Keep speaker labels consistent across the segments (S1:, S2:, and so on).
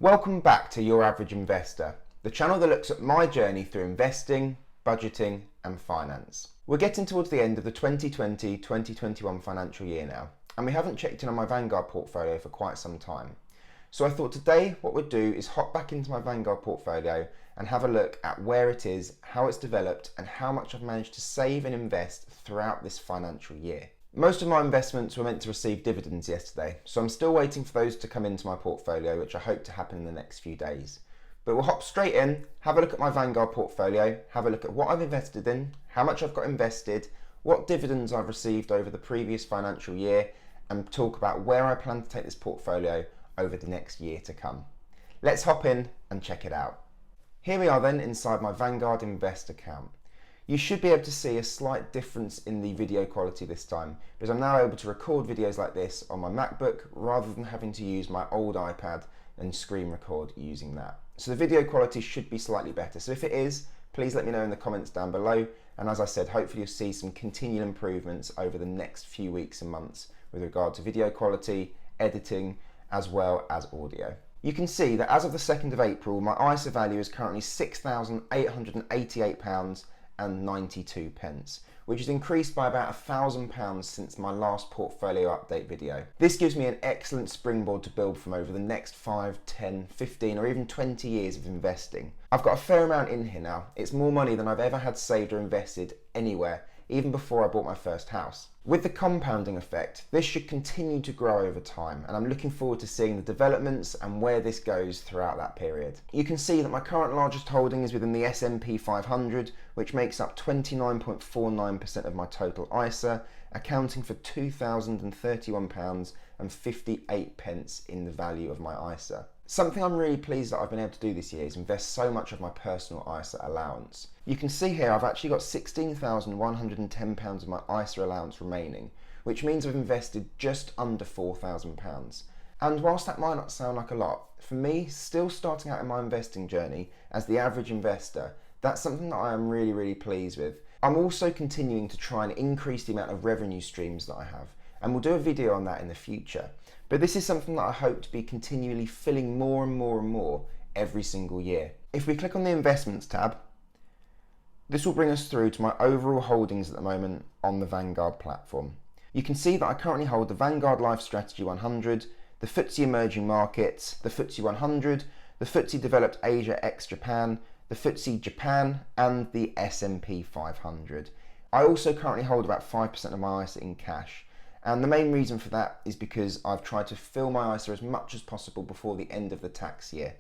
S1: Welcome back to Your Average Investor, the channel that looks at my journey through investing, budgeting and finance. We're getting towards the end of the 2020-2021 financial year now, and we haven't checked in on my Vanguard portfolio for quite some time. So I thought today what we'd do is hop back into my Vanguard portfolio and have a look at where it is, how it's developed and how much I've managed to save and invest throughout this financial year. Most of my investments were meant to receive dividends yesterday, so I'm still waiting for those to come into my portfolio, which I hope to happen in the next few days. But we'll hop straight in, have a look at my Vanguard portfolio, have a look at what I've invested in, how much I've got invested, what dividends I've received over the previous financial year, and talk about where I plan to take this portfolio over the next year to come. Let's hop in and check it out. Here we are then inside my Vanguard Invest account. You should be able to see a slight difference in the video quality this time, because I'm now able to record videos like this on my MacBook rather than having to use my old iPad and screen record using that. So the video quality should be slightly better. So if it is, please let me know in the comments down below. And as I said, hopefully you'll see some continual improvements over the next few weeks and months with regard to video quality, editing, as well as audio. You can see that as of the 2nd of April, my ISA value is currently £6,888 and 92 pence, which has increased by about £1,000 since my last portfolio update video. This gives me an excellent springboard to build from over the next 5, 10, 15 or even 20 years of investing. I've got a fair amount in here now. It's more money than I've ever had saved or invested anywhere, even before I bought my first house. With the compounding effect, this should continue to grow over time, and I'm looking forward to seeing the developments and where this goes throughout that period. You can see that my current largest holding is within the S&P 500, which makes up 29.49% of my total ISA, accounting for £2,031 and 58 pence in the value of my ISA. Something I'm really pleased that I've been able to do this year is invest so much of my personal ISA allowance. You can see here I've actually got £16,110 of my ISA allowance remaining, which means I've invested just under £4,000. And whilst that might not sound like a lot, for me, still starting out in my investing journey as the average investor, that's something that I am really pleased with. I'm also continuing to try and increase the amount of revenue streams that I have, and we'll do a video on that in the future. But this is something that I hope to be continually filling more and more every single year. If we click on the investments tab, this will bring us through to my overall holdings at the moment on the Vanguard platform. You can see that I currently hold the Vanguard Life Strategy 100, the FTSE Emerging Markets, the FTSE 100, the FTSE Developed Asia ex Japan, the FTSE Japan and the S&P 500. I also currently hold about 5% of my ISA in cash. And the main reason for that is because I've tried to fill my ISA as much as possible before the end of the tax year.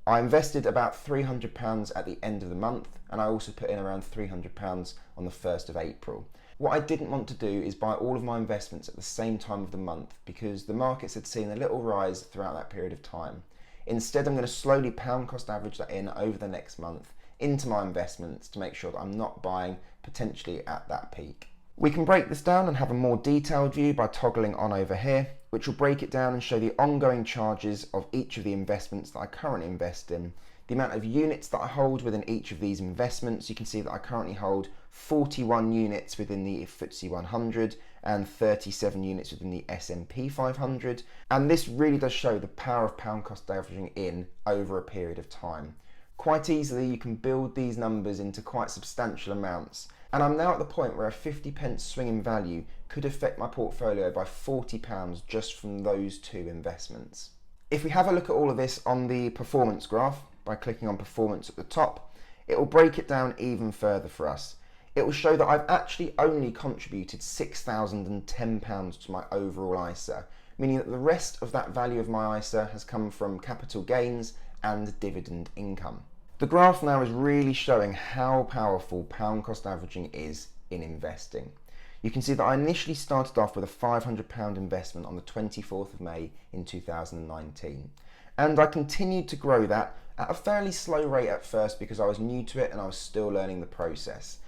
S1: I invested about £300 at the end of the month, and I also put in around £300 on the 1st of April. What I didn't want to do is buy all of my investments at the same time of the month because the markets had seen a little rise throughout that period of time. Instead, I'm going to slowly pound cost average that in over the next month into my investments to make sure that I'm not buying potentially at that peak. We can break this down and have a more detailed view by toggling on over here, which will break it down and show the ongoing charges of each of the investments that I currently invest in, the amount of units that I hold within each of these investments. You can see that I currently hold 41 units within the FTSE 100 and 37 units within the S&P 500. And this really does show the power of pound cost averaging in over a period of time. Quite easily you can build these numbers into quite substantial amounts. And I'm now at the point where a 50 pence swing in value could affect my portfolio by £40 just from those two investments. If we have a look at all of this on the performance graph by clicking on performance at the top, it will break it down even further for us. It will show that I've actually only contributed £6,010 to my overall ISA, meaning that the rest of that value of my ISA has come from capital gains and dividend income. The graph now is really showing how powerful pound cost averaging is in investing. You can see that I initially started off with a £500 investment on the 24th of May in 2019. And I continued to grow that at a fairly slow rate at first because I was new to it and I was still learning the process.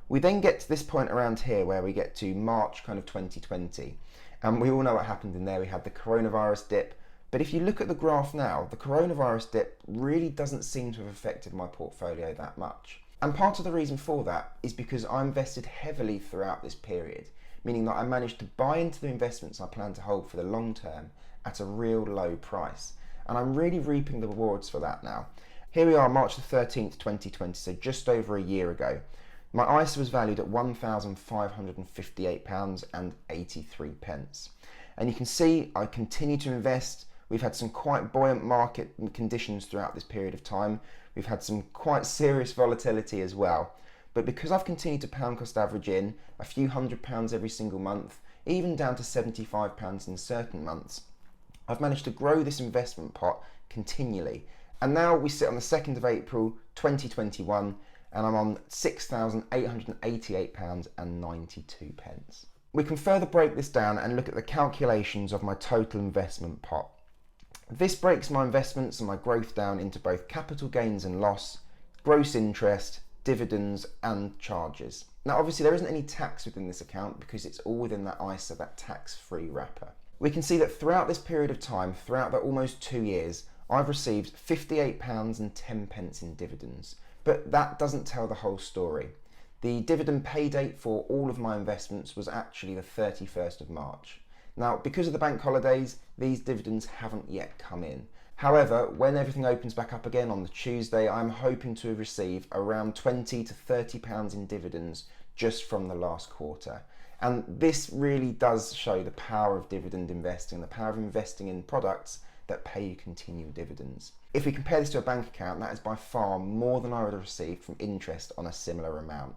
S1: We then get to this point around here where we get to March kind of 2020. And we all know what happened in there. We had the coronavirus dip. But if you look at the graph now, the coronavirus dip really doesn't seem to have affected my portfolio that much. And part of the reason for that is because I invested heavily throughout this period, meaning that I managed to buy into the investments I plan to hold for the long term at a real low price. and I'm really reaping the rewards for that now. Here we are, March the 13th, 2020, so just over a year ago. My ISA was valued at £1,558.83. And you can see I continue to invest. We've had some quite buoyant market conditions throughout this period of time. We've had some quite serious volatility as well. But because I've continued to pound cost average in a few £100 every single month, even down to £75 in certain months, I've managed to grow this investment pot continually. And now we sit on the 2nd of April 2021 and I'm on £6,888.92. We can further break this down and look at the calculations of my total investment pot. This breaks my investments and my growth down into both capital gains and loss, gross interest, dividends and charges. Now obviously there isn't any tax within this account because it's all within that ISA, that tax-free wrapper. We can see that throughout this period of time, throughout the almost 2 years, I've received £58.10 in dividends. But that doesn't tell the whole story. The dividend pay date for all of my investments was actually the 31st of March. Now, because of the bank holidays, these dividends haven't yet come in. However, when everything opens back up again on the Tuesday, I'm hoping to receive around £20 to £30 in dividends just from the last quarter. And this really does show the power of dividend investing, the power of investing in products that pay you continual dividends. If we compare this to a bank account, that is by far more than I would have received from interest on a similar amount.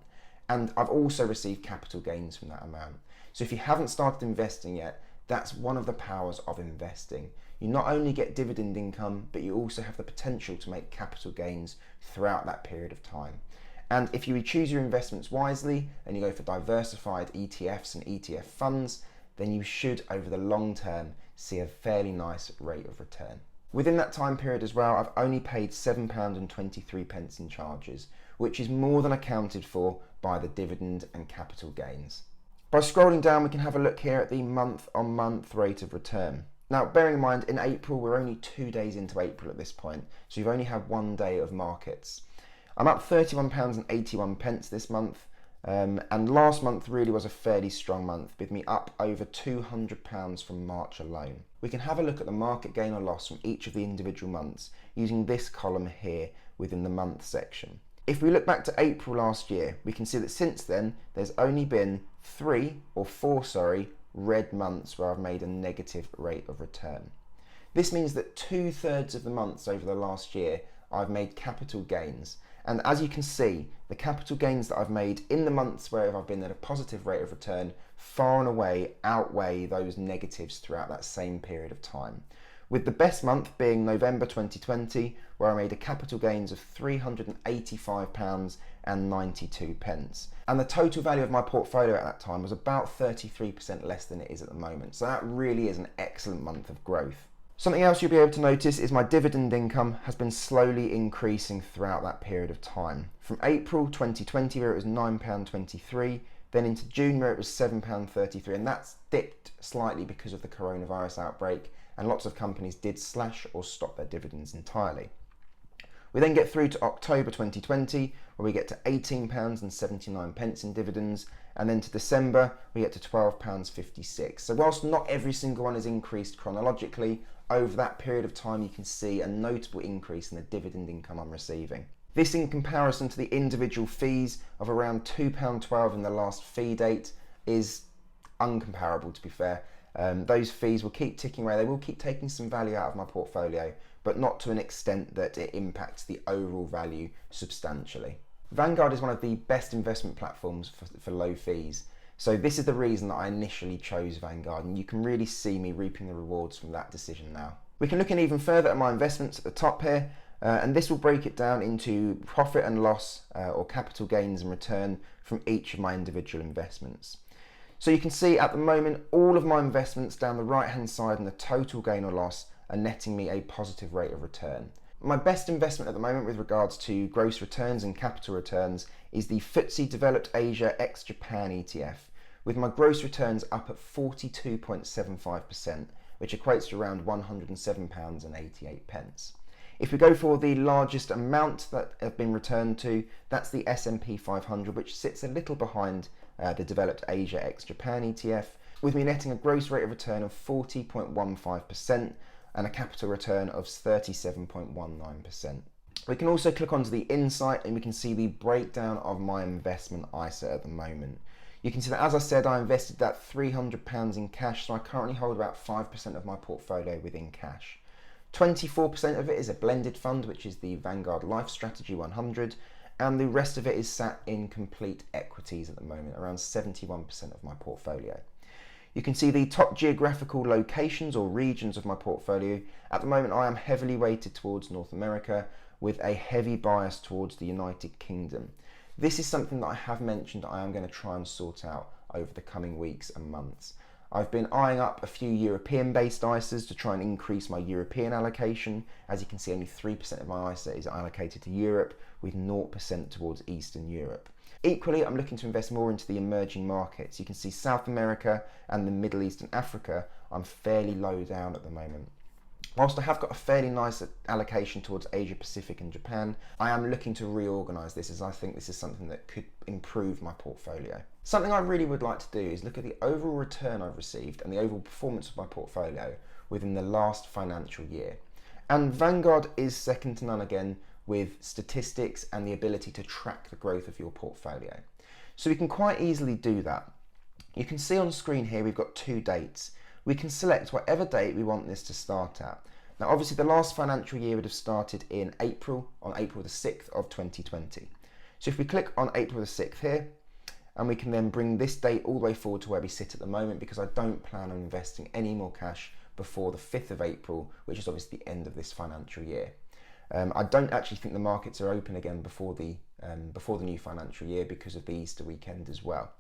S1: And I've also received capital gains from that amount. So if you haven't started investing yet, that's one of the powers of investing. You not only get dividend income, but you also have the potential to make capital gains throughout that period of time. And if you choose your investments wisely and you go for diversified ETFs and ETF funds, then you should, over the long term, see a fairly nice rate of return. Within that time period as well, I've only paid £7.23 in charges, which is more than accounted for by the dividend and capital gains. By scrolling down, we can have a look here at the month-on-month rate of return. Now, bearing in mind, in April, we're only 2 days into April at this point, so you've only had 1 day of markets. I'm up £31.81 this month, and last month really was a fairly strong month, with me up over £200 from March alone. We can have a look at the market gain or loss from each of the individual months using this column here within the month section. If we look back to April last year, we can see that since then there's only been 4 red months where I've made a negative rate of return. This means that 2/3 of the months over the last year I've made capital gains. And as you can see, the capital gains that I've made in the months where I've been at a positive rate of return far and away outweigh those negatives throughout that same period of time. With the best month being November 2020, where I made a capital gains of £385.92. And the total value of my portfolio at that time was about 33% less than it is at the moment. So that really is an excellent month of growth. Something else you'll be able to notice is my dividend income has been slowly increasing throughout that period of time. From April 2020, where it was £9.23, then into June where it was £7.33, and that's dipped slightly because of the coronavirus outbreak, and lots of companies did slash or stop their dividends entirely. We then get through to October 2020, where we get to £18.79 in dividends, and then to December, we get to £12.56. So whilst not every single one is increased chronologically, over that period of time you can see a notable increase in the dividend income I'm receiving. This in comparison to the individual fees of around £2.12 in the last fee date is uncomparable, to be fair. Those fees will keep ticking away. They will keep taking some value out of my portfolio, but not to an extent that it impacts the overall value substantially. Vanguard is one of the best investment platforms for low fees. So this is the reason that I initially chose Vanguard, and you can really see me reaping the rewards from that decision now. We can look in even further at my investments at the top here, and this will break it down into profit and loss or capital gains and return from each of my individual investments. So you can see at the moment all of my investments down the right hand side and the total gain or loss are netting me a positive rate of return. My best investment at the moment with regards to gross returns and capital returns is the FTSE Developed Asia ex Japan ETF, with my gross returns up at 42.75%, which equates to around £107.88. If we go for the largest amount that have been returned to, that's the S&P 500, which sits a little behind the Developed Asia ex Japan ETF, with me netting a gross rate of return of 40.15%, and a capital return of 37.19%. We can also click onto the insight and we can see the breakdown of my investment ISA at the moment. You can see that, as I said, I invested that £300 in cash, so I currently hold about 5% of my portfolio within cash. 24% of it is a blended fund, which is the Vanguard Life Strategy 100, and the rest of it is sat in complete equities at the moment, around 71% of my portfolio. You can see the top geographical locations or regions of my portfolio. At the moment, I am heavily weighted towards North America with a heavy bias towards the United Kingdom. This is something that I have mentioned I am going to try and sort out over the coming weeks and months. I've been eyeing up a few European-based ISAs to try and increase my European allocation. As you can see, only 3% of my ISA is allocated to Europe, with 0% towards Eastern Europe. Equally, I'm looking to invest more into the emerging markets. You can see South America and the Middle East and Africa, I'm fairly low down at the moment. Whilst I have got a fairly nice allocation towards Asia Pacific and Japan, I am looking to reorganise this, as I think this is something that could improve my portfolio. Something I really would like to do is look at the overall return I've received and the overall performance of my portfolio within the last financial year. And Vanguard is second to none again with statistics and the ability to track the growth of your portfolio. So we can quite easily do that. You can see on screen here we've got two dates. We can select whatever date we want this to start at. Now obviously the last financial year would have started in April, on April the 6th of 2020. So if we click on April the 6th here, and we can then bring this date all the way forward to where we sit at the moment, because I don't plan on investing any more cash before the 5th of April, which is obviously the end of this financial year. I don't actually think the markets are open again before the new financial year because of the Easter weekend as well.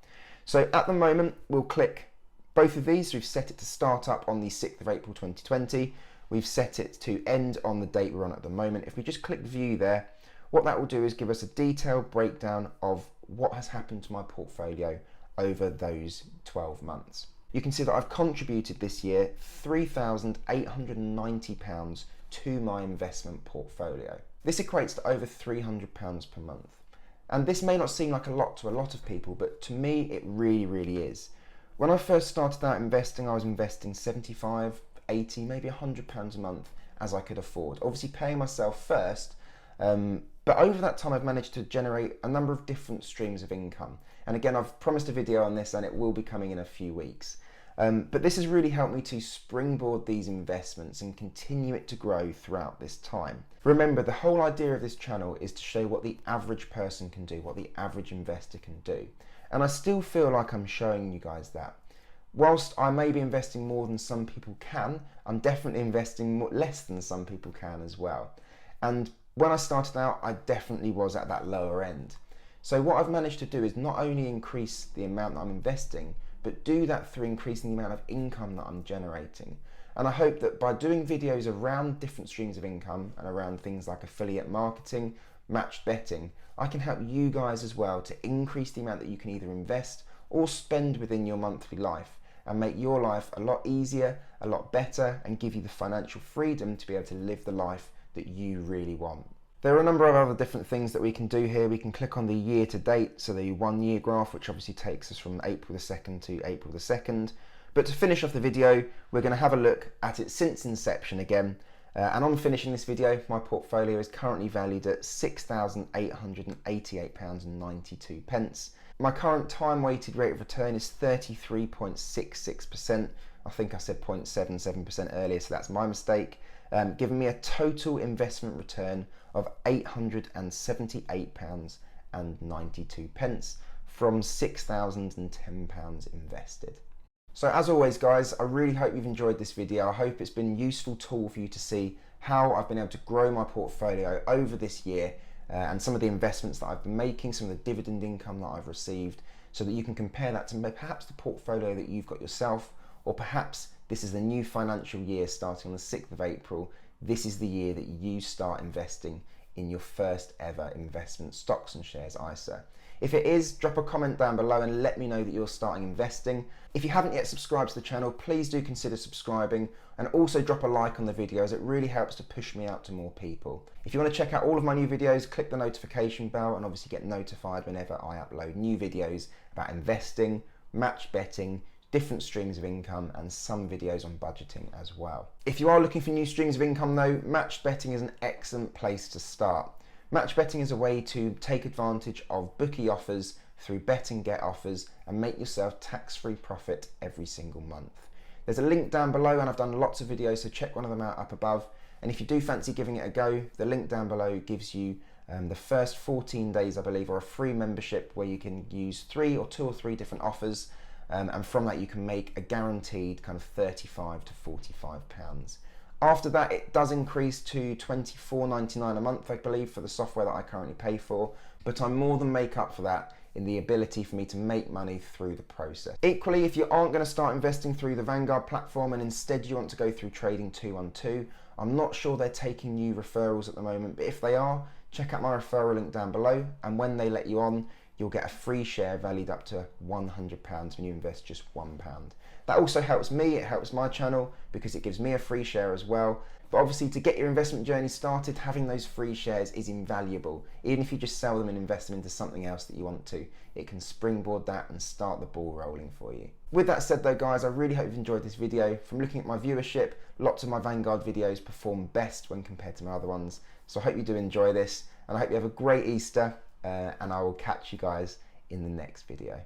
S1: So at the moment, we'll click both of these. We've set it to start up on the 6th of April 2020. We've set it to end on the date we're on at the moment. If we just click view there, what that will do is give us a detailed breakdown of what has happened to my portfolio over those 12 months. You can see that I've contributed this year £3,890 to my investment portfolio. This equates to over £300 per month. And this may not seem like a lot to a lot of people, but to me it really, really is. When I first started out investing, I was investing 75, 80, maybe £100 a month as I could afford. Obviously paying myself first, but over that time I've managed to generate a number of different streams of income. And again, I've promised a video on this and it will be coming in a few weeks. But this has really helped me to springboard these investments and continue it to grow throughout this time. Remember, the whole idea of this channel is to show what the average person can do, what the average investor can do. And I still feel like I'm showing you guys that. Whilst I may be investing more than some people can, I'm definitely investing less than some people can as well. And when I started out, I definitely was at that lower end. So what I've managed to do is not only increase the amount that I'm investing, but do that through increasing the amount of income that I'm generating. And I hope that by doing videos around different streams of income and around things like affiliate marketing, matched betting, I can help you guys as well to increase the amount that you can either invest or spend within your monthly life and make your life a lot easier, a lot better, and give you the financial freedom to be able to live the life that you really want. There are a number of other different things that we can do here. We can click on the year to date, so the 1 year graph, which obviously takes us from April the 2nd to April the 2nd. But to finish off the video, we're going to have a look at it since inception again. And on finishing this video, my portfolio is currently valued at £6,888.92. My current time-weighted rate of return is 33.66%. I think I said 0.77% earlier, so that's my mistake. Giving me a total investment return of £878.92 from £6,010 invested. So as always guys, I really hope you've enjoyed this video. I hope it's been a useful tool for you to see how I've been able to grow my portfolio over this year and some of the investments that I've been making, some of the dividend income that I've received, so that you can compare that to perhaps the portfolio that you've got yourself, or perhaps this is the new financial year starting on the 6th of April. This is the year that you start investing in your first ever investment stocks and shares ISA. If it is, drop a comment down below and let me know that you're starting investing. If you haven't yet subscribed to the channel, please do consider subscribing, and also drop a like on the video as it really helps to push me out to more people. If you want to check out all of my new videos, click the notification bell and obviously get notified whenever I upload new videos about investing, match betting, different streams of income, and some videos on budgeting as well. If you are looking for new streams of income though, matched betting is an excellent place to start. Match betting is a way to take advantage of bookie offers through bet and get offers and make yourself tax-free profit every single month. There's a link down below, and I've done lots of videos, so check one of them out up above. And if you do fancy giving it a go, the link down below gives you the first 14 days, I believe, or a free membership where you can use two or three different offers, and from that you can make a guaranteed kind of £35 to £45. After that, it does increase to £24.99 a month, I believe, for the software that I currently pay for, but I more than make up for that in the ability for me to make money through the process. Equally, if you aren't going to start investing through the Vanguard platform and instead you want to go through Trading 212, I'm not sure they're taking new referrals at the moment, but if they are, check out my referral link down below, and when they let you on, you'll get a free share valued up to £100 when you invest just £1. That also helps me, it helps my channel, because it gives me a free share as well. But obviously, to get your investment journey started, having those free shares is invaluable. Even if you just sell them and invest them into something else that you want to, it can springboard that and start the ball rolling for you. With that said though guys, I really hope you've enjoyed this video. From looking at my viewership, lots of my Vanguard videos perform best when compared to my other ones. So I hope you do enjoy this, and I hope you have a great Easter, and I will catch you guys in the next video.